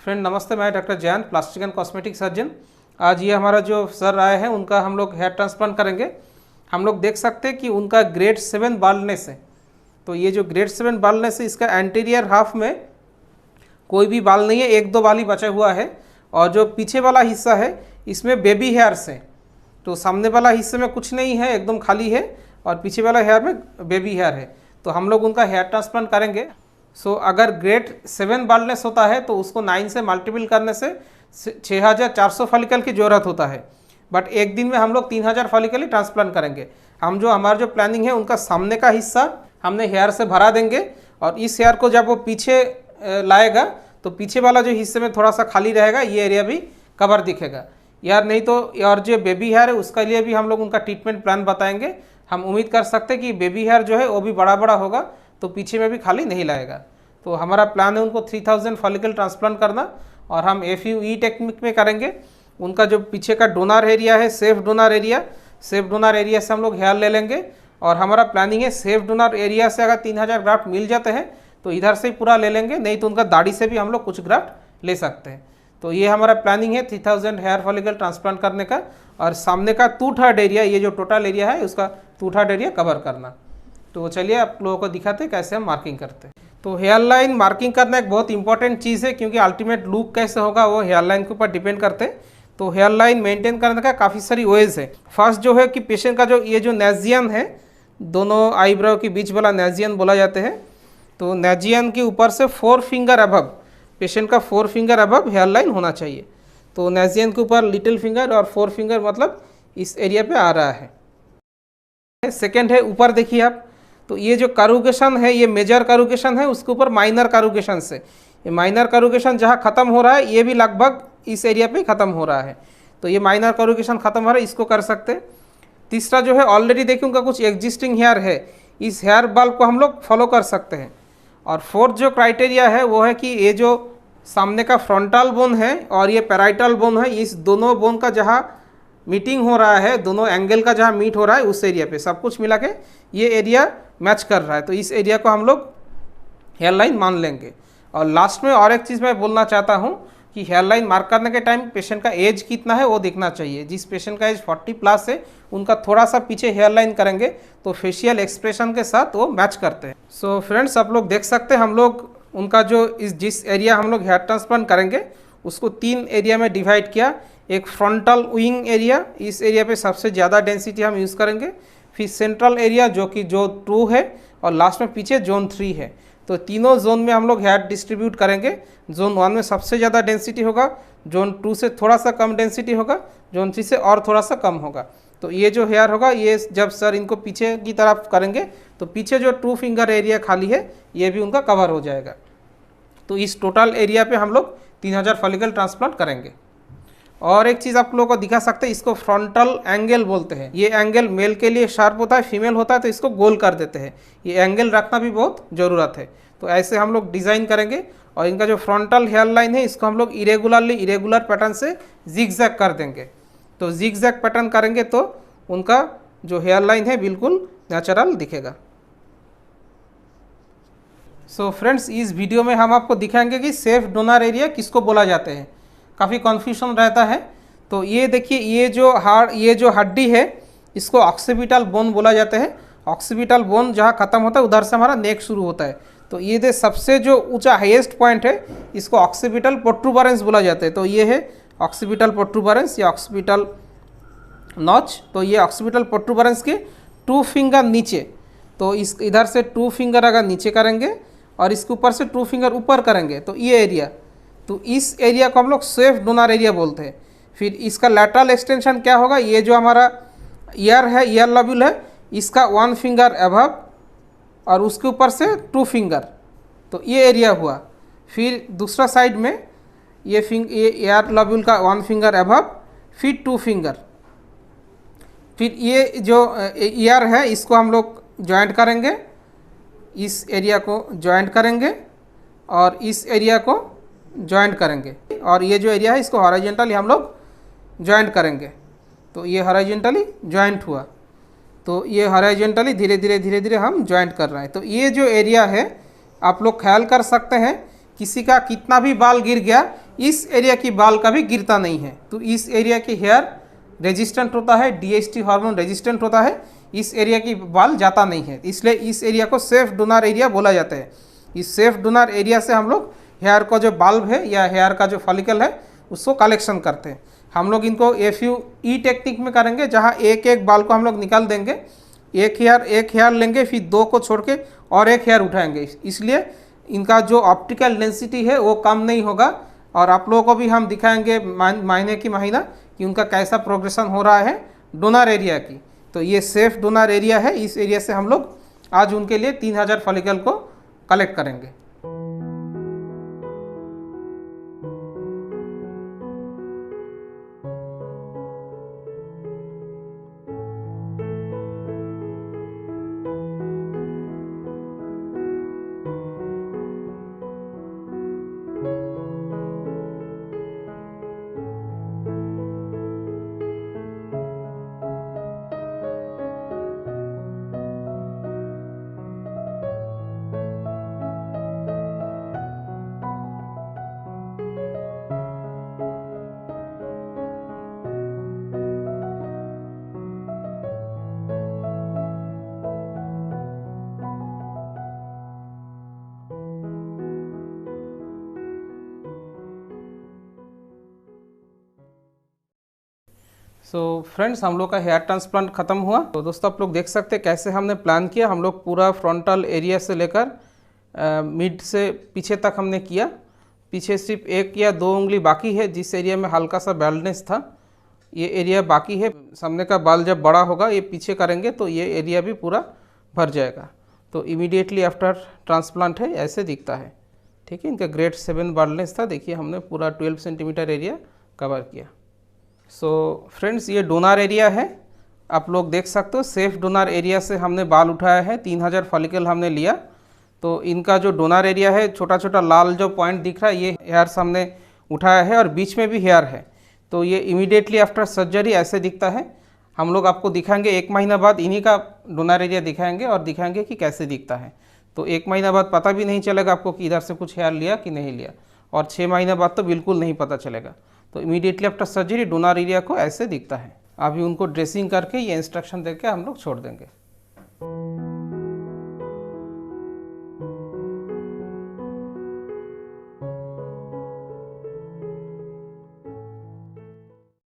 Friend नमस्ते, मैं doctor Jayant, plastic and cosmetic surgeon. आज ये हमारा जो सर आए हैं उनका हम लोग हेयर ट्रांसप्लांट करेंगे। हम लोग देख सकते हैं कि उनका ग्रेड 7 बाल्डनेस है। तो ये जो ग्रेड 7 बाल्डनेस है, इसका एंटीरियर हाफ में कोई भी बाल नहीं है, एक दो बाल ही बचा हुआ है। और जो पीछे वाला हिस्सा है इसमें बेबी हेयर्स है। तो सामने वाला हिस्से में कुछ नहीं है, एकदम खाली है, और पीछे वाला हेयर में बेबी हेयर है। तो हम लोग उनका हेयर ट्रांसप्लांट करेंगे। अगर ग्रेड 7 बाल्डनेस होता है तो उसको 9 से मल्टीपल करने से 6400 फॉलिकल की ज़रूरत होता है। बट एक दिन में हम लोग 3000 फॉलिकल ही ट्रांसप्लांट करेंगे। हमारा जो प्लानिंग है, उनका सामने का हिस्सा हमने हेयर से भरा देंगे, और इस हेयर को जब वो पीछे लाएगा तो पीछे वाला जो हिस्से में थोड़ा सा खाली रहेगा, ये एरिया भी कवर दिखेगा यार। नहीं तो और जो बेबी हेयर है उसके लिए भी हम लोग उनका ट्रीटमेंट प्लान बताएंगे। हम उम्मीद कर सकते हैं कि बेबी हेयर जो है वो भी बड़ा बड़ा होगा, तो पीछे में भी खाली नहीं लाएगा। तो हमारा प्लान है उनको 3000 फॉलिकल ट्रांसप्लांट करना, और हम FUE टेक्निक में करेंगे। उनका जो पीछे का डोनर एरिया है, सेफ डोनर एरिया से हम लोग हेयर ले लेंगे। और हमारा प्लानिंग है सेफ डोनर एरिया से अगर 3000 ग्राफ्ट मिल जाते हैं तो इधर से ही पूरा ले लेंगे, नहीं तो उनका दाढ़ी से भी हम लोग कुछ ग्राफ्ट ले सकते हैं। तो ये हमारा प्लानिंग है 3000 हेयर फॉलिकल ट्रांसप्लांट करने का, और सामने का 2/3 एरिया, ये जो टोटल एरिया है उसका 2/3 एरिया कवर करना। तो चलिए आप लोगों को दिखाते हैं कैसे हम मार्किंग करते हैं। तो हेयर लाइन मार्किंग करना एक बहुत इंपॉर्टेंट चीज़ है, क्योंकि अल्टीमेट लुक कैसे होगा वो हेयर लाइन के ऊपर डिपेंड करते हैं। तो हेयर लाइन मेंटेन करने का काफ़ी सारी वेज है। फर्स्ट जो है कि पेशेंट का जो ये जो नेजियन है, दोनों आईब्रो के बीच वाला नेजियन बोला जाते हैं। तो नेजियन के ऊपर से 4 फिंगर अबव, पेशेंट का 4 फिंगर अबव हेयर लाइन होना चाहिए। तो नेजियन के ऊपर लिटिल फिंगर और 4 फिंगर मतलब इस एरिया पे आ रहा है। सेकेंड है, ऊपर देखिए आप, तो ये जो करुगेशन है ये मेजर करुगेशन है, उसके ऊपर माइनर करुगेशन से, ये माइनर करुगेशन जहाँ ख़त्म हो रहा है ये भी लगभग इस एरिया पे ख़त्म हो रहा है। तो ये माइनर करुगेशन ख़त्म हो रहा है, इसको कर सकते हैं। तीसरा जो है, ऑलरेडी देखिए उनका कुछ एग्जिस्टिंग हेयर है, इस हेयर बल्ब को हम लोग फॉलो कर सकते हैं। और फोर्थ जो क्राइटेरिया है वो है कि ये जो सामने का फ्रंटल बोन है और ये पैराइटल बोन है, इस दोनों बोन का जहाँ मीटिंग हो रहा है, दोनों एंगल का जहाँ मीट हो रहा है उस एरिया पे सब कुछ मिला के ये एरिया मैच कर रहा है। तो इस एरिया को हम लोग हेयर लाइन मान लेंगे। और लास्ट में और एक चीज़ मैं बोलना चाहता हूँ कि हेयर लाइन मार्क करने के टाइम पेशेंट का एज कितना है वो देखना चाहिए। जिस पेशेंट का एज 40+ है उनका थोड़ा सा पीछे हेयर लाइन करेंगे तो फेशियल एक्सप्रेशन के साथ वो मैच करते हैं। सो फ्रेंड्स, आप लोग देख सकते हैं हम लोग उनका जो जिस एरिया हम लोग हेयर ट्रांसप्लांट करेंगे उसको 3 एरिया में डिवाइड किया। एक फ्रंटल विंग एरिया, इस एरिया पे सबसे ज़्यादा डेंसिटी हम यूज़ करेंगे। फिर सेंट्रल एरिया जो कि जोन 2 है, और लास्ट में पीछे जोन 3 है। तो तीनों जोन में हम लोग हेयर डिस्ट्रीब्यूट करेंगे। जोन 1 में सबसे ज़्यादा डेंसिटी होगा, जोन 2 से थोड़ा सा कम डेंसिटी होगा, जोन 3 से और थोड़ा सा कम होगा। तो ये जो हेयर होगा, ये जब सर इनको पीछे की तरफ करेंगे तो पीछे जो 2 फिंगर एरिया खाली है ये भी उनका कवर हो जाएगा। तो इस टोटल एरिया पे हम लोग 3000 फॉलिकल ट्रांसप्लांट करेंगे। और एक चीज़ आप लोगों को दिखा सकते हैं, इसको फ्रंटल एंगल बोलते हैं। ये एंगल मेल के लिए शार्प होता है, फीमेल होता है तो इसको गोल कर देते हैं। ये एंगल रखना भी बहुत ज़रूरत है। तो ऐसे हम लोग डिज़ाइन करेंगे, और इनका जो फ्रंटल हेयर लाइन है इसको हम लोग इरेगुलर पैटर्न से जिगजैग कर देंगे। तो जिगजैग पैटर्न करेंगे तो उनका जो हेयर लाइन है बिल्कुल नेचुरल दिखेगा। सो फ्रेंड्स, इस वीडियो में हम आपको दिखाएंगे कि सेफ डोनर एरिया किसको बोला जाते हैं। काफ़ी कन्फ्यूजन रहता है। तो ये देखिए, ये जो हड्डी है इसको ऑक्सीपिटल बोन बोला जाता है। ऑक्सीपिटल बोन जहाँ ख़त्म होता है उधर से हमारा नेक शुरू होता है। तो ये सबसे जो ऊंचा हाईएस्ट पॉइंट है इसको ऑक्सीपिटल प्रोट्रूबरेंस बोला जाता है। तो ये है ऑक्सीपिटल प्रोट्रूबरेंस या ऑक्सीपिटल नॉच। तो ये ऑक्सीपिटल प्रोट्रूबरेंस के 2 फिंगर नीचे, तो इस इधर से 2 फिंगर अगर नीचे करेंगे और इसके ऊपर से 2 फिंगर ऊपर करेंगे तो ये एरिया, तो इस एरिया को हम लोग सेफ डोनर एरिया बोलते हैं। फिर इसका लैटरल एक्सटेंशन क्या होगा, ये जो हमारा ईयर है, ईयर लॉब्यूल है, इसका 1 फिंगर अबव और उसके ऊपर से 2 फिंगर, तो ये एरिया हुआ। फिर दूसरा साइड में ये ईयर लॉब्यूल का 1 फिंगर अबव, फिर 2 फिंगर। फिर ये जो ईयर है इसको हम लोग जॉइंट करेंगे, इस एरिया को जॉइंट करेंगे और इस एरिया को जॉइंट करेंगे, और ये जो एरिया है इसको हॉरिजॉन्टली हम लोग जॉइंट करेंगे। तो ये हॉरिजॉन्टली जॉइंट हुआ। तो ये हॉरिजॉन्टली धीरे धीरे हम जॉइंट कर रहे हैं। तो ये जो एरिया है आप लोग ख्याल कर सकते हैं किसी का कितना भी बाल गिर गया, इस एरिया की बाल का भी गिरता नहीं है। तो इस एरिया की हेयर रेजिस्टेंट होता है, DHT हार्मोन रेजिस्टेंट होता है, इस एरिया की बाल जाता नहीं है, इसलिए इस एरिया को सेफ डोनर एरिया बोला जाता है। इस सेफ डोनर एरिया से हम लोग हेयर का जो बाल्ब है या हेयर का जो फॉलिकल है उसको कलेक्शन करते हैं। हम लोग इनको FUE टेक्निक में करेंगे, जहाँ एक एक बाल को हम लोग निकाल देंगे, एक हेयर लेंगे, फिर 2 को छोड़ के और एक हेयर उठाएंगे। इसलिए इनका जो ऑप्टिकल डेंसिटी है वो कम नहीं होगा, और आप लोगों को भी हम दिखाएंगे महीने की महीना कि उनका कैसा प्रोग्रेशन हो रहा है डोनर एरिया की। तो ये सेफ डोनर एरिया है, इस एरिया से हम लोग आज उनके लिए 3000 फॉलिकल को कलेक्ट करेंगे। फ्रेंड्स, हम लोग का हेयर ट्रांसप्लांट ख़त्म हुआ। तो दोस्तों, आप लोग देख सकते हैं कैसे हमने प्लान किया। हम लोग पूरा फ्रंटल एरिया से लेकर मिड से पीछे तक हमने किया। पीछे सिर्फ 1 या 2 उंगली बाकी है, जिस एरिया में हल्का सा बैल्डनेस था, ये एरिया बाकी है। सामने का बाल जब बड़ा होगा, ये पीछे करेंगे तो ये एरिया भी पूरा भर जाएगा। तो इमीडिएटली आफ्टर ट्रांसप्लांट है, ऐसे दिखता है। ठीक है, इनका ग्रेड 7 बाल्डनेस था। देखिए, हमने पूरा 12 सेंटीमीटर एरिया कवर किया। फ्रेंड्स, ये डोनर एरिया है, आप लोग देख सकते हो। सेफ डोनर एरिया से हमने बाल उठाया है, 3000 फॉलिकल हमने लिया। तो इनका जो डोनर एरिया है, छोटा छोटा लाल जो पॉइंट दिख रहा है, ये हेयर्स हमने उठाया है, और बीच में भी हेयर है। तो ये इमीडिएटली आफ्टर सर्जरी ऐसे दिखता है। हम लोग आपको दिखाएंगे 1 महीना बाद, इन्हीं का डोनर एरिया दिखाएंगे और दिखाएंगे कि कैसे दिखता है। तो 1 महीना बाद पता भी नहीं चलेगा आपको कि इधर से कुछ हेयर लिया कि नहीं लिया, और 6 महीना बाद तो बिल्कुल नहीं पता चलेगा। तो immediately after surgery donor area को ऐसे दिखता है। अभी उनको ड्रेसिंग करके ये इंस्ट्रक्शन देके हम लोग छोड़ देंगे।